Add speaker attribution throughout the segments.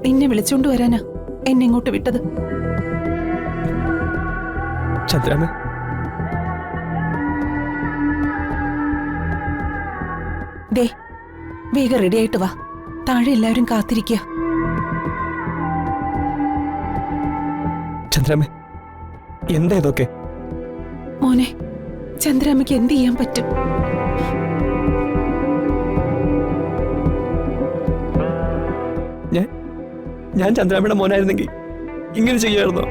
Speaker 1: നിന്നെ വിളിച്ചോണ്ട് വരാനാ എന്നെ ഇങ്ങോട്ട് വിട്ടത്.
Speaker 2: ചന്ദ്രാമ്മ,
Speaker 1: ദേ വേഗം റെഡി ആയിട്ട് വാ, താഴെ എല്ലാവരും കാത്തിരിക്കുക.
Speaker 2: ചന്ദ്രാമ്മ, എന്താ ഇതൊക്കെ?
Speaker 1: മോനെ, ചന്ദ്രാമ്മയ്ക്ക് എന്ത് ചെയ്യാൻ പറ്റും?
Speaker 2: ഞാൻ ചന്ദ്രാമ്മയുടെ മോനായിരുന്നെങ്കിൽ ഇങ്ങനെ ചെയ്യായിരുന്നോ?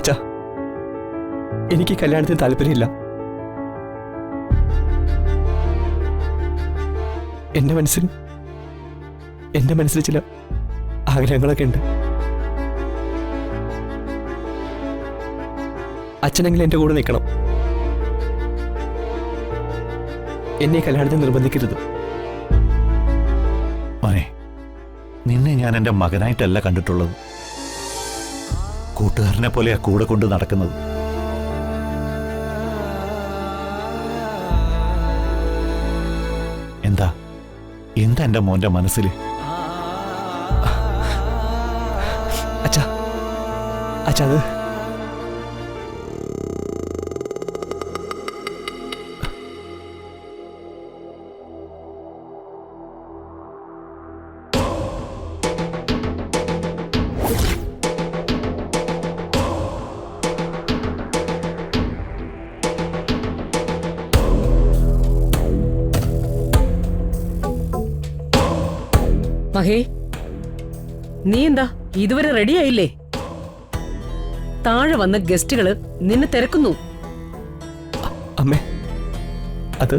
Speaker 2: അച്ഛാ, എനിക്ക് കല്യാണത്തിന് താല്പര്യമില്ല. എന്റെ മനസ്സിൽ ചില ആഗ്രഹങ്ങളൊക്കെ ഉണ്ട്. അച്ഛനെങ്കിലും എന്റെ കൂടെ നിൽക്കണം. എന്നെ കല്യാണത്തിന് നിർബന്ധിക്കരുത്.
Speaker 3: മോനെ, നിന്നെ ഞാൻ എന്റെ മകനായിട്ടല്ല കണ്ടിട്ടുള്ളത്, കൂട്ടുകാരനെ പോലെയാ കൂടെ കൊണ്ട് നടക്കുന്നത്. എന്താ എന്റെ മോന്റെ മനസ്സിൽ?
Speaker 2: അച്ഛാ, അത്
Speaker 4: മഹേ, നീ എന്താ ഇതുവരെ റെഡിയായില്ലേ? താഴെ വന്ന ഗസ്റ്റുകള് നിന്നെ തിരക്കുന്നു.
Speaker 2: അമ്മേ, അത്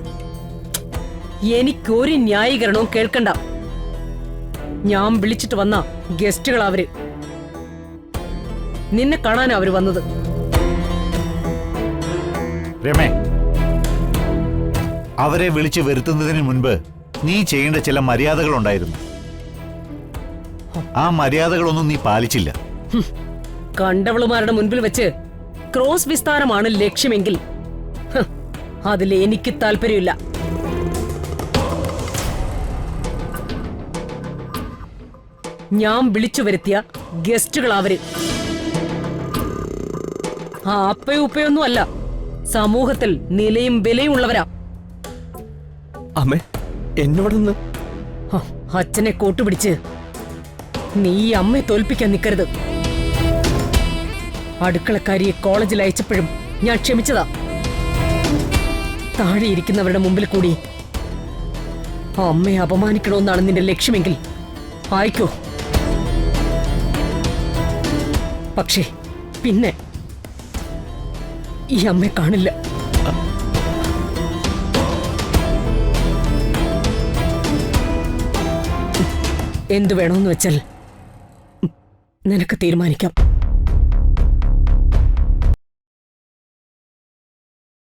Speaker 4: എനിക്കൊരു ന്യായീകരണവും കേൾക്കണ്ട. ഞാൻ വിളിച്ചിട്ട് വന്ന ഗസ്റ്റുകൾ അവര്. നിന്നെ കാണാനാ അവര് വന്നത്.
Speaker 3: രമേ, അവരെ വിളിച്ചു വരുത്തുന്നതിന് മുൻപ് നീ ചെയ്യേണ്ട ചില മര്യാദകളുണ്ടായിരുന്നു. ആ മര്യാദകളൊന്നും നീ പാലിച്ചില്ല.
Speaker 4: കണ്ടവളുമാരുടെ മുൻപിൽ വെച്ച് ക്രോസ് വിസ്താരമാണ് ലക്ഷ്യമെങ്കിൽ അതിൽ എനിക്ക് താല്പര്യമില്ല. ഞാൻ വിളിച്ചു വരുത്തിയ ഗസ്റ്റുകൾ അവര്. ആ അപ്പയും ഉപ്പയൊന്നും അല്ല, സമൂഹത്തിൽ നിലയും വിലയും ഉള്ളവരാ.
Speaker 2: അമ്മേ, എന്നോടൊന്ന്
Speaker 4: അച്ഛനെ കൂട്ടുപിടിച്ച് നീ അമ്മയെ തോൽപ്പിക്കാൻ നിൽക്കരുത്. അടുക്കളക്കാരിയെ കോളേജിൽ അയച്ചപ്പോഴും ഞാൻ ക്ഷമിച്ചതാ. താഴെ ഇരിക്കുന്നവരുടെ മുമ്പിൽ കൂടി അമ്മയെ അപമാനിക്കണമെന്നാണ് നിന്റെ ലക്ഷ്യമെങ്കിൽ ആയിക്കോ. പക്ഷേ പിന്നെ ഈ അമ്മയെ കാണില്ല. എന്തു വേണമെന്ന് വെച്ചാൽ നിനക്ക് തീരുമാനിക്കാം.